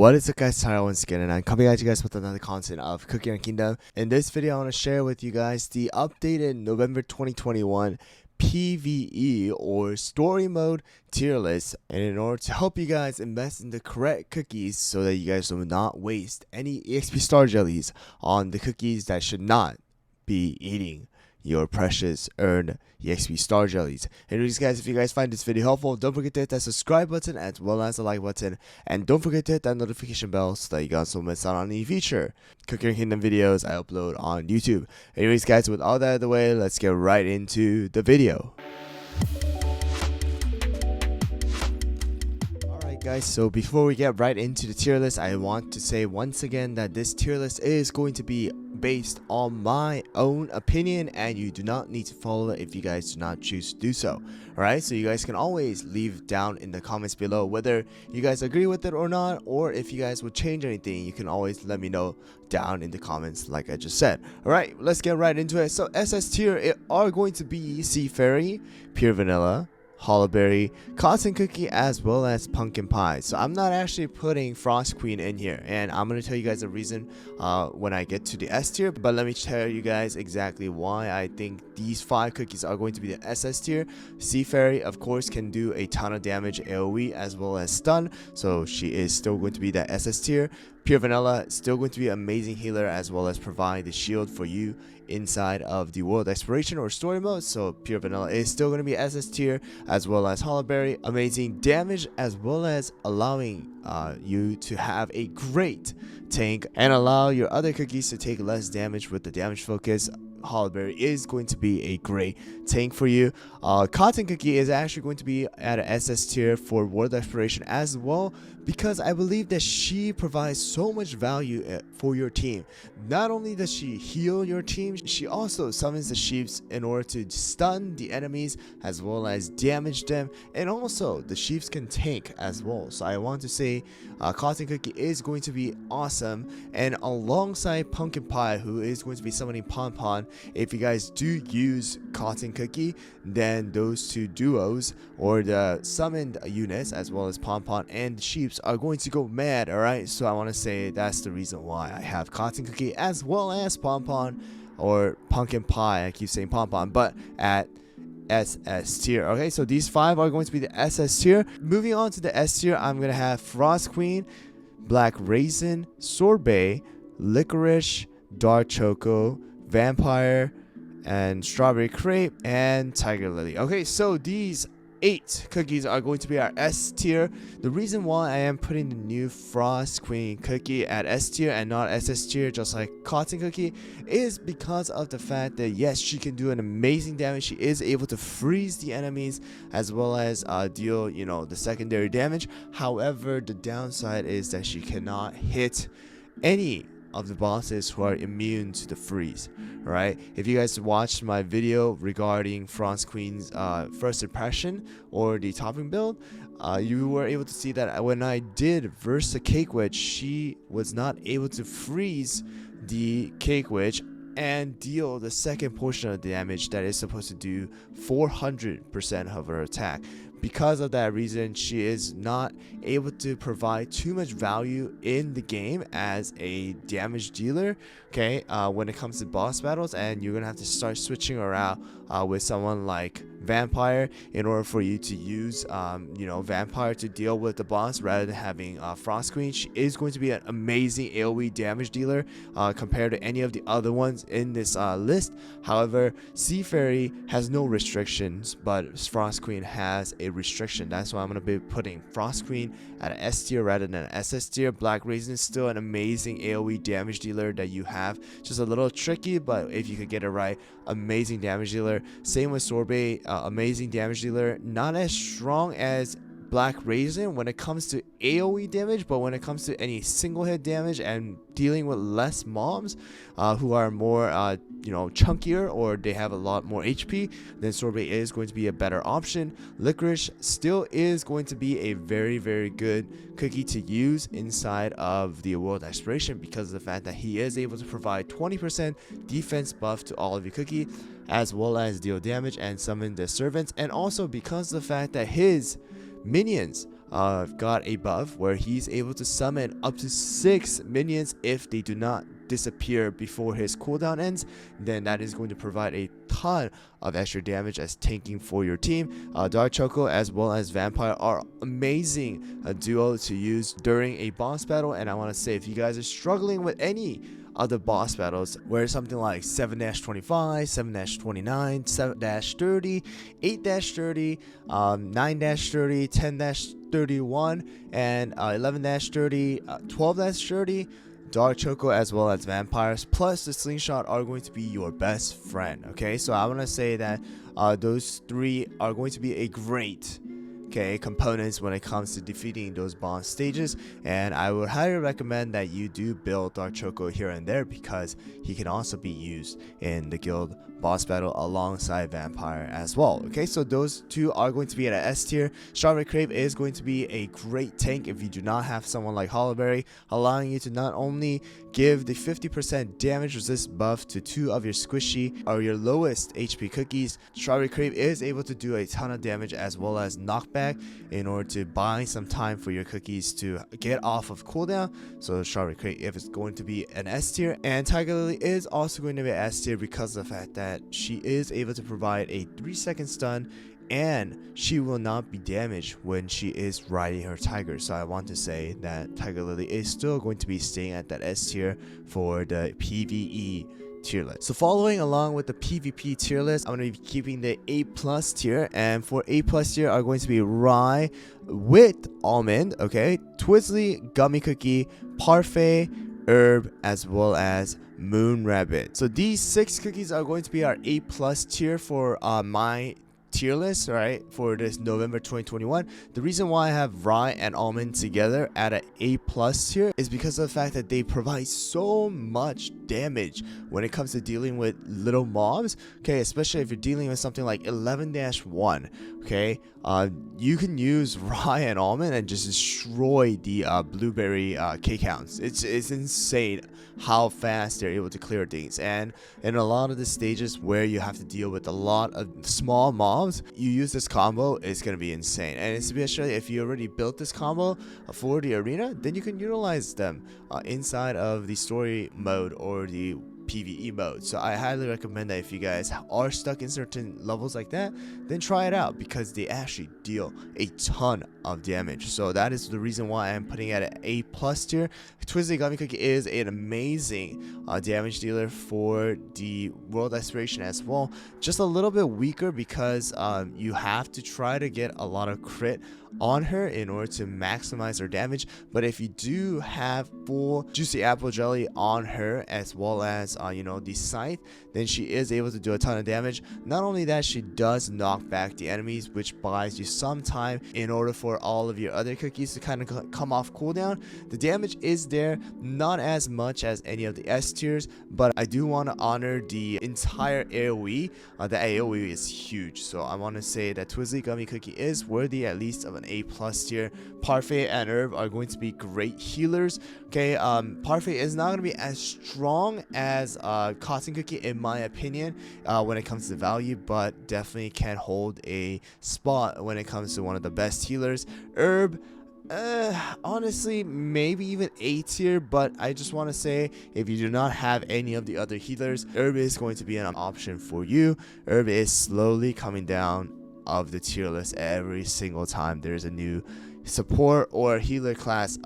What is up guys, Tyler once again, and I'm coming at you guys with another content of Cookie Run Kingdom. In this video I want to share with you guys the updated November 2021 PVE or story mode tier list, and in order to help you guys invest in the correct cookies so that you guys will not waste any EXP star jellies on the cookies that should not be eating your precious earned EXP star jellies. Anyways guys, if you guys find this video helpful, don't forget to hit that subscribe button as well as the like button, and don't forget to hit that notification bell so that you guys don't miss out on any future Cookie Kingdom videos I upload on YouTube. Anyways guys, with all that out of the way, let's get right into the video. Guys, so before we get right into the tier list, I want to say once again that this tier list is going to be based on my own opinion, and you do not need to follow it if you guys do not choose to do so. Alright, so you guys can always leave down in the comments below whether you guys agree with it or not, or if you guys would change anything, you can always let me know down in the comments like I just said. Alright, let's get right into it. So SS tier are going to be Sea Fairy, Pure Vanilla, Hollowberry, Cotton Cookie, as well as Pumpkin Pie. So I'm not actually putting Frost Queen in here, and I'm going to tell you guys the reason when I get to the S tier, but let me tell you guys exactly why I think these 5 cookies are going to be the SS tier. Sea Fairy, of course, can do a ton of damage AoE as well as stun, so she is still going to be the SS tier. Pure Vanilla still going to be an amazing healer as well as provide the shield for you inside of the world exploration or story mode, so Pure Vanilla is still going to be SS tier, as well as Hollowberry, amazing damage as well as allowing you to have a great tank and allow your other cookies to take less damage with the damage focus. Hollowberry is going to be a great tank for you. Cotton Cookie is actually going to be at an SS tier for world exploration as well, because I believe that she provides so much value for your team. Not only does she heal your team, she also summons the sheeps in order to stun the enemies as well as damage them, and also the sheeps can tank as well. So I want to say Cotton Cookie is going to be awesome, and alongside Pumpkin Pie, who is going to be summoning Pon Pon. If you guys do use Cotton Cookie, then those two duos or the summoned units as well as Pon Pon and the sheeps are going to go mad. Alright, so I want to say that's the reason why I have Cotton Cookie as well as Pon Pon or Pumpkin Pie. I keep saying Pon Pon, but at SS tier. Okay, so these 5 are going to be the SS tier. Moving on to the S tier, I'm going to have Frost Queen, Black Raisin, Sorbet, Licorice, Dark Choco, Vampire, and Strawberry Crepe, and Tiger Lily. Okay, so these 8 cookies are going to be our S tier. The reason why I am putting the new Frost Queen cookie at S tier and not SS tier just like Cotton Cookie is because of the fact that yes, she can do an amazing damage. She is able to freeze the enemies as well as deal, you know, the secondary damage. However, the downside is that she cannot hit any of the bosses who are immune to the freeze. Right, if you guys watched my video regarding Frost Queen's first impression or the topping build, you were able to see that when I did verse the Cake Witch, she was not able to freeze the Cake Witch and deal the second portion of the damage that is supposed to do 400% of her attack. Because of that reason, she is not able to provide too much value in the game as a damage dealer, okay, when it comes to boss battles, and you're gonna have to start switching around with someone like Vampire in order for you to use you know, Vampire to deal with the boss rather than having Frost Queen. She is going to be an amazing AoE damage dealer compared to any of the other ones in this list. However, Sea Fairy has no restrictions, but Frost Queen has a restriction. That's why I'm going to be putting Frost Queen at an S tier rather than an SS tier. Black Raisin is still an amazing AoE damage dealer that you have, just a little tricky, but if you could get it right, amazing damage dealer. Same with Sorbet, amazing damage dealer, not as strong as Black Raisin when it comes to AoE damage, but when it comes to any single hit damage and dealing with less mobs who are more you know, chunkier, or they have a lot more HP, then Sorbet is going to be a better option. Licorice still is going to be a very, very good cookie to use inside of the world exploration because of the fact that he is able to provide 20% defense buff to all of your cookie as well as deal damage and summon the servants, and also because of the fact that his minions got a buff where he's able to summon up to 6 minions if they do not disappear before his cooldown ends. Then that is going to provide a ton of extra damage as tanking for your team. Dark Choco as well as Vampire are amazing duo to use during a boss battle, and I want to say if you guys are struggling with any other boss battles where something like 7-25, 7-29, 7-30, 8-30, 9-30, 10-31, and 11-30, 12-30, Dark Choco as well as Vampires plus the Slingshot are going to be your best friend. Okay, so I want to say that those three are going to be a great components when it comes to defeating those boss stages, and I would highly recommend that you do build Dark Choco here and there because he can also be used in the guild boss battle alongside Vampire as well. Okay, so those two are going to be at an S tier. Strawberry Crave is going to be a great tank if you do not have someone like Hollowberry, allowing you to not only give the 50% damage resist buff to 2 of your squishy or your lowest HP cookies. Strawberry Crave is able to do a ton of damage as well as knockback in order to buy some time for your cookies to get off of cooldown. So Strawberry Crave is going to be an S tier, and Tiger Lily is also going to be an S tier because of the fact that she is able to provide a 3-second stun, and she will not be damaged when she is riding her tiger. So I want to say that Tiger Lily is still going to be staying at that S tier for the PVE tier list. So following along with the PvP tier list, I'm going to be keeping the A+ tier, and for A+ tier are going to be Rye with Almond, Twizzly, Gummy Cookie, Parfait, Herb, as well as Moon Rabbit. So these 6 cookies are going to be our A+ tier for my tier list, right, for this November 2021. The reason why I have Rye and Almond together at an A+ tier is because of the fact that they provide so much damage when it comes to dealing with little mobs, especially if you're dealing with something like 11-1, you can use Rye and Almond and just destroy the blueberry K counts. It's insane how fast they're able to clear things, and in a lot of the stages where you have to deal with a lot of small mobs, you use this combo, it's gonna be insane. And especially if you already built this combo for the arena, then you can utilize them inside of the story mode or the PVE mode. So I highly recommend that if you guys are stuck in certain levels like that, then try it out because they actually deal a ton of damage. So that is the reason why I'm putting it at an A+ tier. Twizzly Gummy Cookie is an amazing damage dealer for the World Aspiration as well. Just a little bit weaker because you have to try to get a lot of crit on her in order to maximize her damage. But if you do have full Juicy Apple Jelly on her as well as the Scythe, then she is able to do a ton of damage. Not only that, she does knock back the enemies, which buys you some time in order for all of your other cookies to kind of come off cooldown. The damage is there, not as much as any of the S tiers, but I do want to honor the entire AoE. The AoE is huge, so I want to say that Twizzly Gummy Cookie is worthy at least of an A+ tier. Parfait and Herb are going to be great healers. Parfait is not going to be as strong as Cotton Cookie in my opinion when it comes to value, but definitely can hold a spot when it comes to one of the best healers. Herb, honestly, maybe even A tier, but I just want to say if you do not have any of the other healers, Herb is going to be an option for you. Herb is slowly coming down of the tier list every single time there's a new support or healer class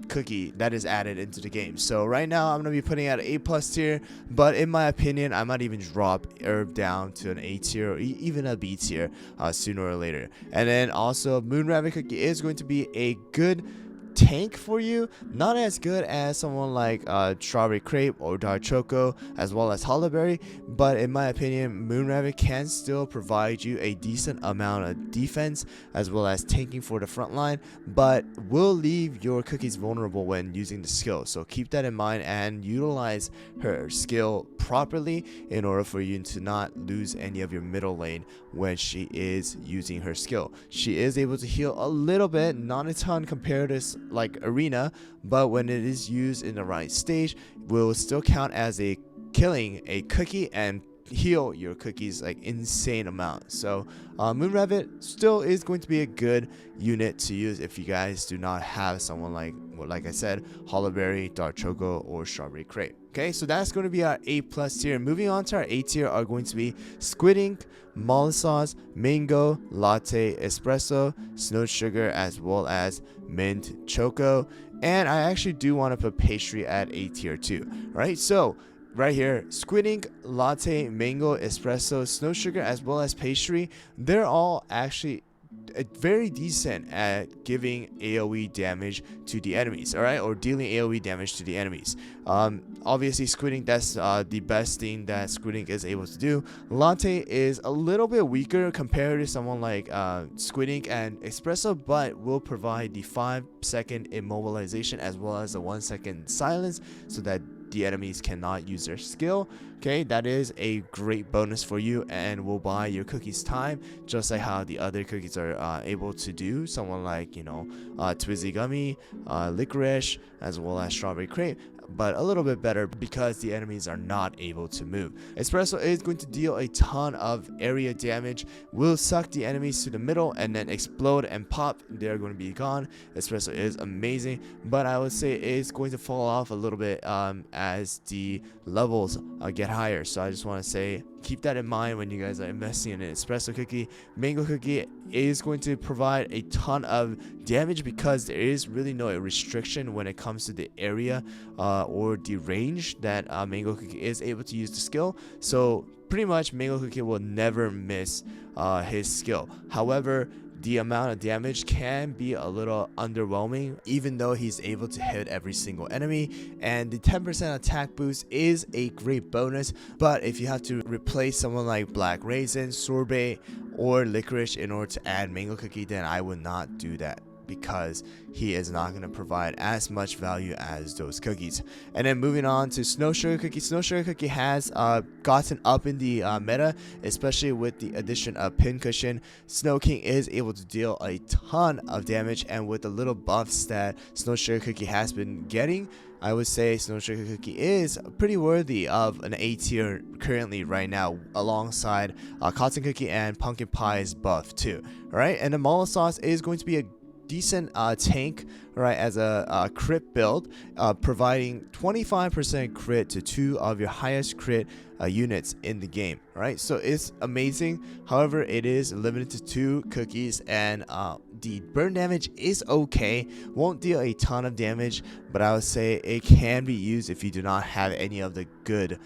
cookie that is added into the game. So right now I'm going to be putting out an A+ tier, but in my opinion I might even drop Herb down to an A tier or even a B tier sooner or later. And then also Moon Rabbit Cookie is going to be a good tank for you, not as good as someone like Strawberry Crepe or Dark Choco as well as Hollowberry, but in my opinion Moon Rabbit can still provide you a decent amount of defense as well as tanking for the front line, but will leave your cookies vulnerable when using the skill. So keep that in mind and utilize her skill properly in order for you to not lose any of your middle lane when she is using her skill. She is able to heal a little bit, not a ton compared to like arena, but when it is used in the right stage will still count as a killing a cookie and heal your cookies like insane amount. So Moon Rabbit still is going to be a good unit to use if you guys do not have someone like I said, Hollowberry, Dark Choco, or Strawberry Crate. Okay, so that's going to be our A+ tier. Moving on to our A tier are going to be Squid Ink, Mollasauce, Mango, Latte, Espresso, Snow Sugar, as well as Mint Choco. And I actually do want to put Pastry at A tier too. Right, so right here, Squid Ink, Latte, Mango, Espresso, Snow Sugar, as well as Pastry, they're all actually very decent at giving AoE damage to the enemies, alright, or dealing AoE damage to the enemies. Obviously Squid Ink, that's the best thing that Squid Ink is able to do. Latte is a little bit weaker compared to someone like Squid Ink and Espresso, but will provide the 5-second immobilization as well as the 1-second silence, so that the enemies cannot use their skill. Okay, that is a great bonus for you and will buy your cookies time, just like how the other cookies are able to do. Someone like, you know, Twizzy Gummy, Licorice, as well as Strawberry Crate, but a little bit better because the enemies are not able to move. Espresso is going to deal a ton of area damage, will suck the enemies to the middle and then explode and pop. They're going to be gone. Espresso is amazing, but I would say it's going to fall off a little bit as the levels get higher. So I just want to say, keep that in mind when you guys are investing in an espresso cookie. Mango cookie is going to provide a ton of damage because there is really no restriction when it comes to the area or the range that Mango cookie is able to use the skill. So pretty much Mango cookie will never miss his skill. However, the amount of damage can be a little underwhelming, even though he's able to hit every single enemy, and the 10% attack boost is a great bonus. But if you have to replace someone like Black Raisin, Sorbet, or Licorice in order to add Mango cookie, then I would not do that, because he is not going to provide as much value as those cookies. And then moving on to Snow Sugar Cookie. Snow Sugar Cookie has gotten up in the meta, especially with the addition of Pincushion. Snow King is able to deal a ton of damage, and with the little buffs that Snow Sugar Cookie has been getting, I would say Snow Sugar Cookie is pretty worthy of an A tier currently right now, alongside Cotton Cookie and Pumpkin Pie's buff too. Alright, and the Mollasauce is going to be a decent tank, right, as a crit build, providing 25% crit to 2 of your highest crit units in the game, right? So it's amazing. However, it is limited to 2 cookies, and the burn damage is okay, won't deal a ton of damage, but I would say it can be used if you do not have any of the good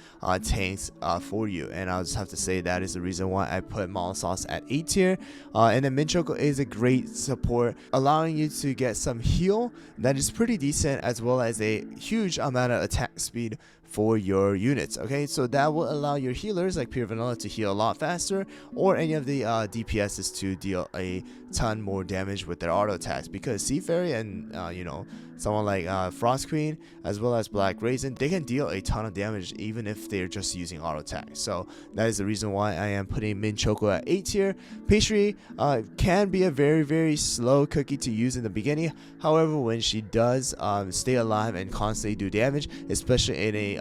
tanks for you. And I'll just have to say that is the reason why I put Mollasauce at A tier. And then Mint Choco is a great support, allowing you to get some heal that is pretty decent, as well as a huge amount of attack speed for your units. Okay, so that will allow your healers like Pure Vanilla to heal a lot faster, or any of the DPSs to deal a ton more damage with their auto attacks, because Sea Fairy and you know, someone like Frost Queen as well as Black Raisin, they can deal a ton of damage even if they're just using auto attack. So that is the reason why I am putting Mint Choco at A tier. Pastry can be a very slow cookie to use in the beginning. However, when she does stay alive and constantly do damage, especially in a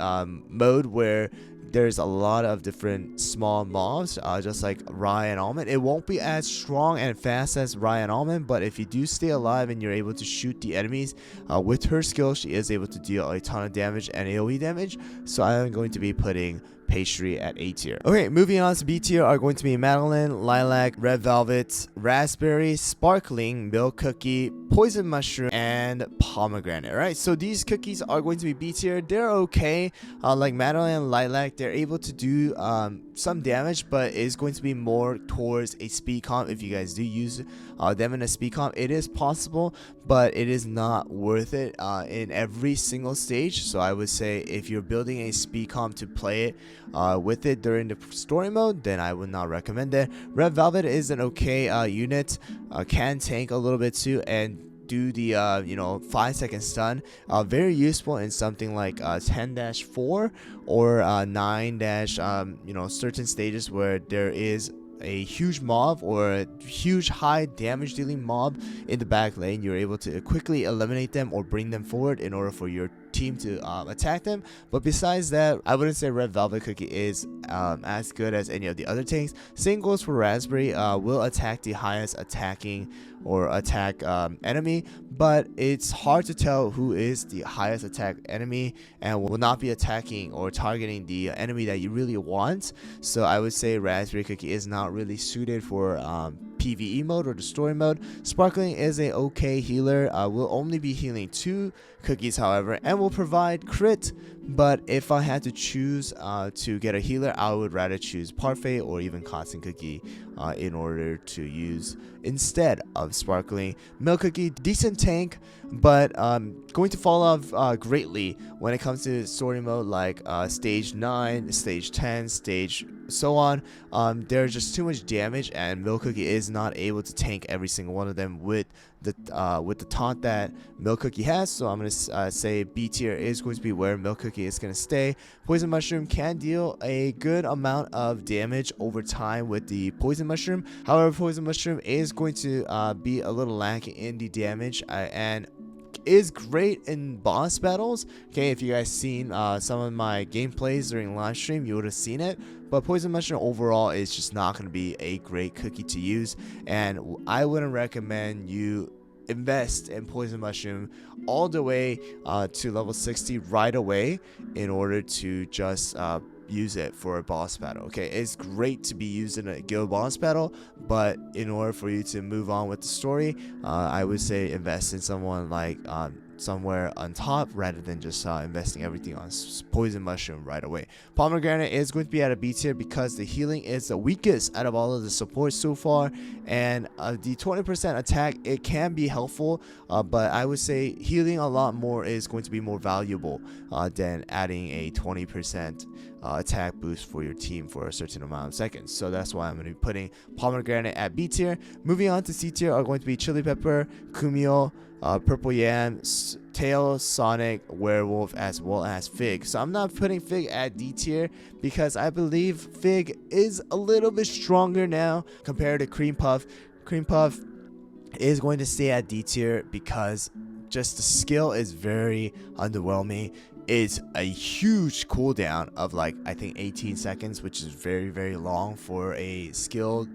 mode where there's a lot of different small mobs, just like Rye and Almond, it won't be as strong and fast as Rye and Almond, but if you do stay alive and you're able to shoot the enemies with her skill, she is able to deal a ton of damage and AoE damage. So I am going to be putting Pastry at A tier. Okay, moving on to B tier are going to be Madeline, Lilac, Red Velvet, Raspberry, Sparkling, Milk Cookie, Poison Mushroom, and Pomegranate. Alright, so these cookies are going to be B tier. They're okay. Like Madeline and Lilac, they're able to do some damage, but it's going to be more towards a speed comp. If you guys do use them in a speed comp, it is possible, but it is not worth it in every single stage. So I would say if you're building a speed comp to play it with it during the story mode, then I would not recommend it. Red Velvet is an okay unit, can tank a little bit too, and do the 5-second stun. Very useful in something like 10-4 or 9- certain stages where there is a huge mob or a huge high damage dealing mob in the back lane. You're able to quickly eliminate them or bring them forward in order for your team to attack them. But besides that, I wouldn't say red velvet cookie is as good as any of the other tanks. Same goes for raspberry. Will attack the highest attacking or attack enemy, but it's hard to tell who is the highest attack enemy and will not be attacking or targeting the enemy that you really want. So I would say raspberry cookie is not really suited for PVE mode or the story mode. Sparkling is a okay healer. Will only be healing 2 cookies, however, and will provide crit. But if I had to choose to get a healer, I would rather choose Parfait or even Cotton Cookie in order to use instead of Sparkling. Milk Cookie, decent tank, but going to fall off greatly when it comes to story mode, like stage 9, stage 10, stage so on. There's just too much damage, and Milk Cookie is not able to tank every single one of them with the taunt that Milk Cookie has. So I'm gonna say B tier is going to be where Milk Cookie is gonna stay. Poison Mushroom can deal a good amount of damage over time with the Poison Mushroom. However, Poison Mushroom is going to be a little lacking in the damage and is great in boss battles. Okay, if you guys seen some of my gameplays during live stream, you would have seen it. But Poison Mushroom overall is just not going to be a great cookie to use, and I wouldn't recommend you invest in Poison Mushroom all the way to level 60 right away in order to just use it for a boss battle. Okay, it's great to be used in a guild boss battle, but in order for you to move on with the story, I would say invest in someone like somewhere on top rather than just investing everything on Poison Mushroom right away. Pomegranate is going to be at a B tier because the healing is the weakest out of all of the supports so far, and the 20% attack, it can be helpful, but I would say healing a lot more is going to be more valuable than adding a 20% attack boost for your team for a certain amount of seconds. So that's why I'm going to be putting Pomegranate at B tier. Moving on to C tier are going to be Chili Pepper, Kumio, Purple Yam, Tail, Sonic, Werewolf, as well as Fig. So I'm not putting Fig at D tier because I believe Fig is a little bit stronger now compared to Cream Puff. Cream Puff is going to stay at D tier because just the skill is very underwhelming. It's a huge cooldown of like I think 18 seconds, which is very long for a skill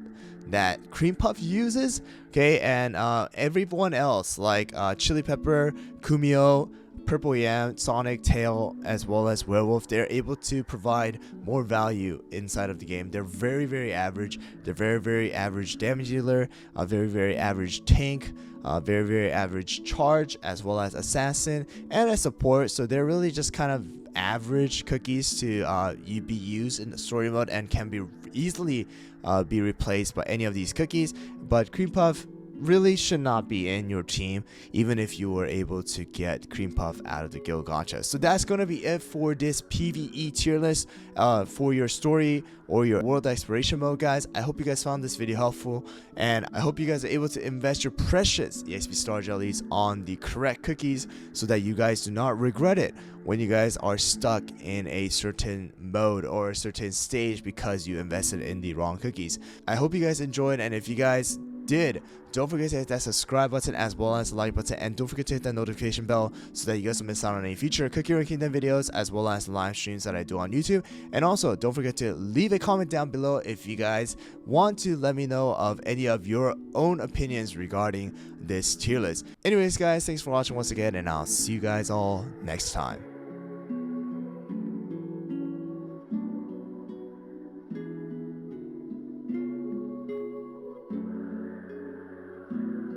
that Cream Puff uses. Okay, and everyone else like Chili Pepper, Kumio, Purple Yam, Sonic, Tail, as well as Werewolf, they're able to provide more value inside of the game. They're very average. They're very average damage dealer, a very average tank, very average charge, as well as assassin and a support. So they're really just kind of average cookies to be used in the story mode and can be easily be replaced by any of these cookies. But Cream Puff really should not be in your team, even if you were able to get Cream Puff out of the guild gacha. So that's gonna be it for this PVE tier list for your story or your world exploration mode, guys. I hope you guys found this video helpful, and I hope you guys are able to invest your precious EXP star jellies on the correct cookies so that you guys do not regret it when you guys are stuck in a certain mode or a certain stage because you invested in the wrong cookies. I hope you guys enjoyed, and if you guys did, don't forget to hit that subscribe button as well as the like button, and don't forget to hit that notification bell so that you guys don't miss out on any future Cookie Run Kingdom videos as well as live streams that I do on YouTube. And also don't forget to leave a comment down below if you guys want to let me know of any of your own opinions regarding this tier list. Anyways guys, thanks for watching once again, and I'll see you guys all next time.